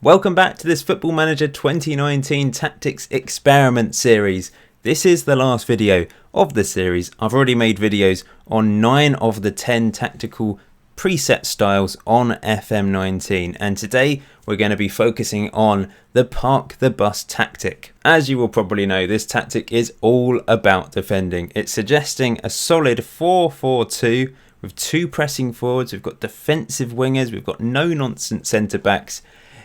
Welcome back to this Football Manager 2019 Tactics Experiment series. This is the last video of the series. I've already made videos on 9 of the 10 tactical preset styles on FM19, and today we're going to be focusing on the park the bus tactic. As you will probably know, this tactic is all about defending. It's suggesting a solid 4-4-2 with 2 pressing forwards. We've got defensive wingers, we've got no nonsense centre backs.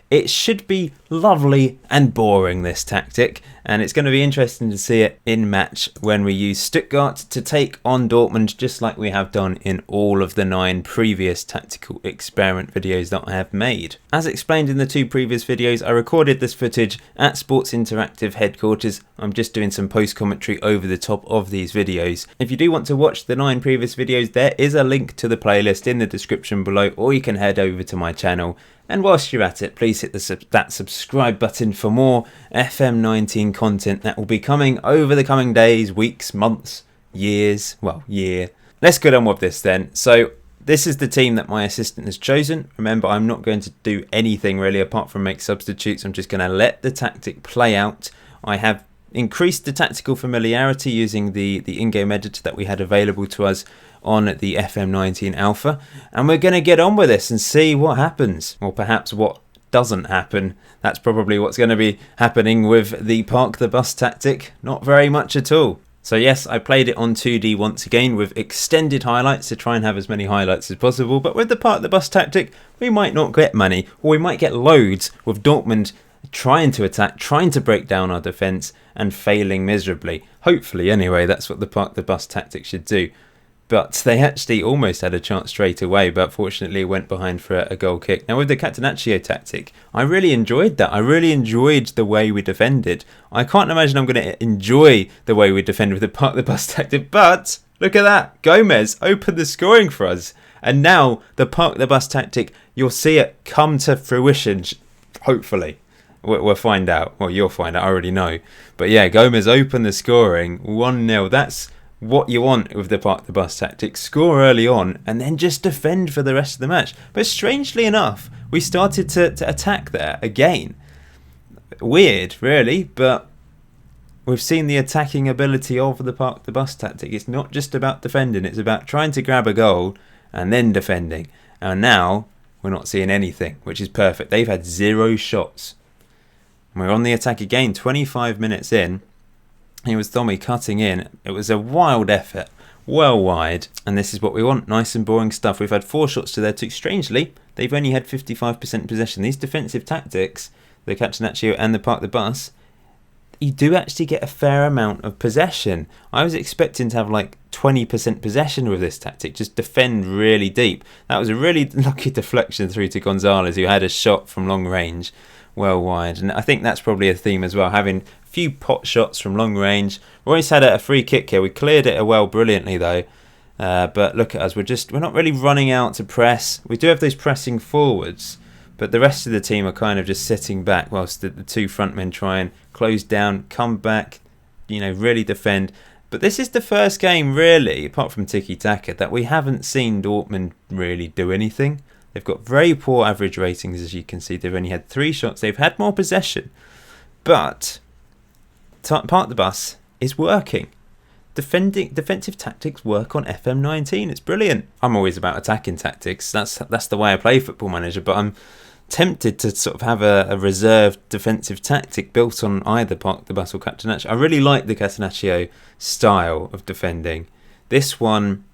It should be lovely and boring, this tactic, and it's going to be interesting to see it in match when we use Stuttgart to take on Dortmund, just like we have done in all of the 9 previous tactical experiment videos that I have made. As explained in the 2 previous videos, I recorded this footage at Sports Interactive headquarters. I'm just doing some post commentary over the top of these videos. If you do want to watch the 9 previous videos, there is a link to the playlist in the description below, or you can head over to my channel. And whilst you're at it, please hit that subscribe button for more FM19 content that will be coming over the coming days, weeks, months, years. Well, year. Let's get on with this then. So this is the team that my assistant has chosen. Remember, I'm not going to do anything really apart from make substitutes. I'm just going to let the tactic play out. I have increased the tactical familiarity using the in-game editor that we had available to us on the FM19 Alpha, and we're going to get on with this and see what happens, or perhaps what doesn't happen. That's probably what's going to be happening with the park the bus tactic. Not very much at all. So yes, I played it on 2D once again with extended highlights to try and have as many highlights as possible, but with the park the bus tactic we might not get many, or we might get loads with Dortmund trying to attack, trying to break down our defence and failing miserably. Hopefully anyway, that's what the park the bus tactic should do. But they actually almost had a chance straight away, but fortunately went behind for a goal kick. Now with the Catenaccio tactic, I really enjoyed that. I really enjoyed the way we defended. I can't imagine I'm going to enjoy the way we defend with the park the bus tactic, but look at that. Gomez opened the scoring for us. And now the park the bus tactic, you'll see it come to fruition, hopefully. We'll find out. Well, you'll find out. I already know. But yeah, Gomez opened the scoring 1-0. That's what you want with the park the bus tactic. Score early on and then just defend for the rest of the match. But strangely enough, we started to attack there again. Weird, really, but we've seen the attacking ability of the park the bus tactic. It's not just about defending, it's about trying to grab a goal and then defending. And now we're not seeing anything, which is perfect. They've had 0 shots. We're on the attack again, 25 minutes in. It was Tommy cutting in. It was a wild effort, well wide, and this is what we want. Nice and boring stuff. We've had 4 shots to their 2. Strangely, they've only had 55% possession. These defensive tactics, the Catenaccio and the park the bus, you do actually get a fair amount of possession. I was expecting to have like 20% possession with this tactic, just defend really deep. That was a really lucky deflection through to Gonzalez, who had a shot from long range, well wide. And I think that's probably a theme as well, having few pot shots from long range. Royce had a free kick here. We cleared it well brilliantly though. But look at us. We're not really running out to press. We do have those pressing forwards, but the rest of the team are kind of just sitting back whilst the 2 front men try and close down, come back, really defend. But this is the first game really, apart from tiki-taka, that we haven't seen Dortmund really do anything. They've got very poor average ratings, as you can see. They've only had 3 shots. They've had more possession, but park the bus is working. Defensive tactics work on FM19. It's brilliant. I'm always about attacking tactics. That's the way I play Football Manager. But I'm tempted to sort of have a reserved defensive tactic built on either park the bus or Catenaccio. I really like the Catenaccio style of defending. This one,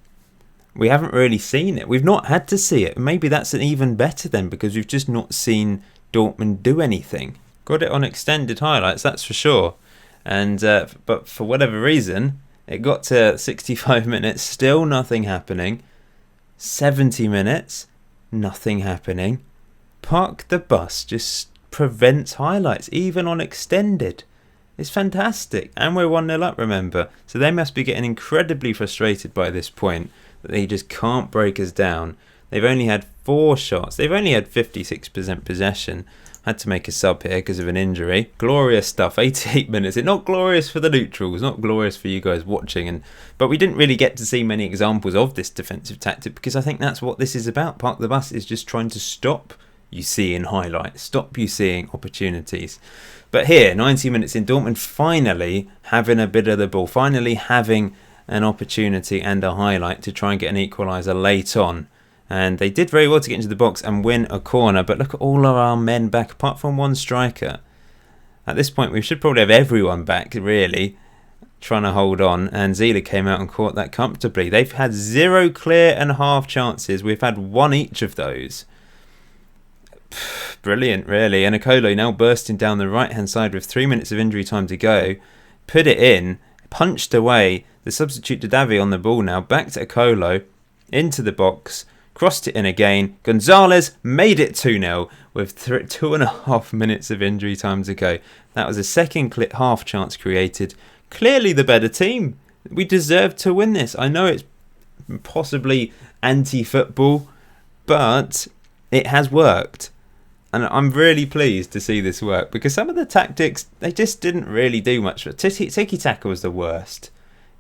we haven't really seen it. We've not had to see it. Maybe that's an even better then, because we've just not seen Dortmund do anything. Got it on extended highlights, that's for sure. And but for whatever reason, it got to 65 minutes, still nothing happening. 70 minutes, nothing happening. Park the bus just prevents highlights, even on extended. It's fantastic. And we're 1-0 up, remember. So they must be getting incredibly frustrated by this point, that they just can't break us down. They've only had 4 shots. They've only had 56% possession. Had to make a sub here because of an injury. Glorious stuff, 88 minutes. It's not glorious for the neutrals, not glorious for you guys watching. But we didn't really get to see many examples of this defensive tactic, because I think that's what this is about. Park the bus is just trying to stop you see in highlights, stop you seeing opportunities. But here, 90 minutes in, Dortmund finally having a bit of the ball, finally having an opportunity and a highlight to try and get an equaliser late on. And they did very well to get into the box and win a corner, but look at all of our men back, apart from one striker. At this point, we should probably have everyone back, really, trying to hold on, and Zila came out and caught that comfortably. They've had 0 clear and half chances. We've had 1 each of those. Brilliant, really. And Akolo now bursting down the right-hand side with 3 minutes of injury time to go. Put it in, punched away. The substitute Didavi on the ball now. Back to Akolo, into the box, crossed it in again. Gonzalez made it 2-0 with 2.5 minutes of injury time to go. That was a second half chance created. Clearly the better team. We deserve to win this. I know it's possibly anti-football, but it has worked. And I'm really pleased to see this work, because some of the tactics, they just didn't really do much. Tiki-taka was the worst.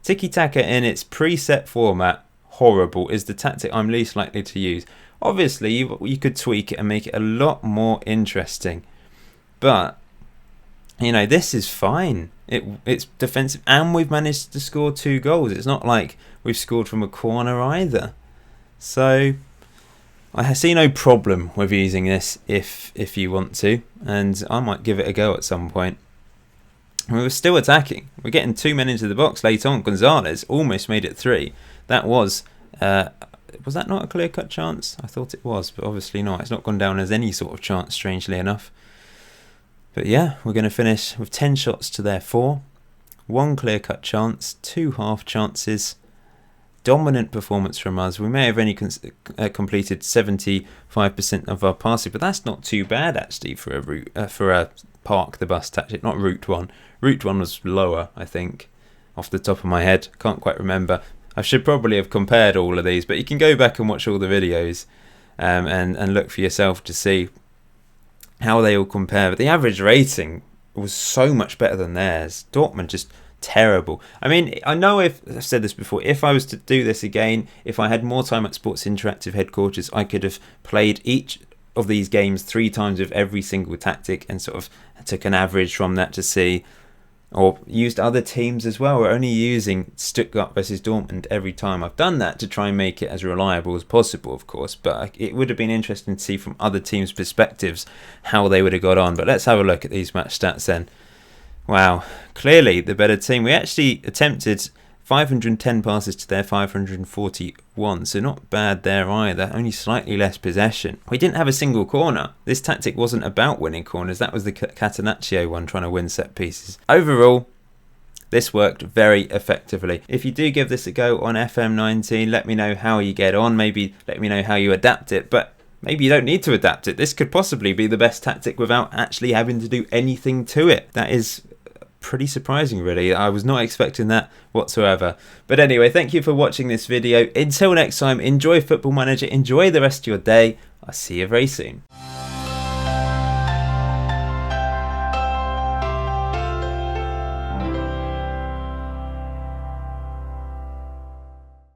Tiki-taka in its preset format, horrible, is the tactic I'm least likely to use. Obviously, you could tweak it and make it a lot more interesting. But, you know, this is fine. It's defensive, and we've managed to score 2 goals. It's not like we've scored from a corner either. So I see no problem with using this if you want to, and I might give it a go at some point. We were still attacking. We're getting 2 men into the box late on. Gonzalez almost made it 3. That was that not a clear-cut chance? I thought it was, but obviously not. It's not gone down as any sort of chance, strangely enough. But yeah, we're going to finish with 10 shots to their 4. 1 clear-cut chance, 2 half chances. Dominant performance from us. We may have only completed 75% of our passing, but that's not too bad actually for a park the bus tactic, not route 1. Route 1 was lower, I think, off the top of my head. Can't quite remember. I should probably have compared all of these, but you can go back and watch all the videos and look for yourself to see how they all compare. But the average rating was so much better than theirs. Dortmund just terrible. I mean, I know I've said this before, if I was to do this again, if I had more time at Sports Interactive headquarters, I could have played each of these games 3 times with every single tactic and sort of took an average from that to see, or used other teams as well. We're only using Stuttgart versus Dortmund every time. I've done that to try and make it as reliable as possible, of course, but it would have been interesting to see from other teams' perspectives how they would have got on. But let's have a look at these match stats then. Wow, clearly the better team. We actually attempted 510 passes to their 541, so not bad there either, only slightly less possession. We didn't have a single corner. This tactic wasn't about winning corners, that was the Catenaccio one, trying to win set pieces. Overall, this worked very effectively. If you do give this a go on FM19, let me know how you get on, maybe let me know how you adapt it, but maybe you don't need to adapt it. This could possibly be the best tactic without actually having to do anything to it. That is pretty surprising, really. I was not expecting that whatsoever. But anyway, thank you for watching this video. Until next time, enjoy Football Manager, enjoy the rest of your day. I'll see you very soon.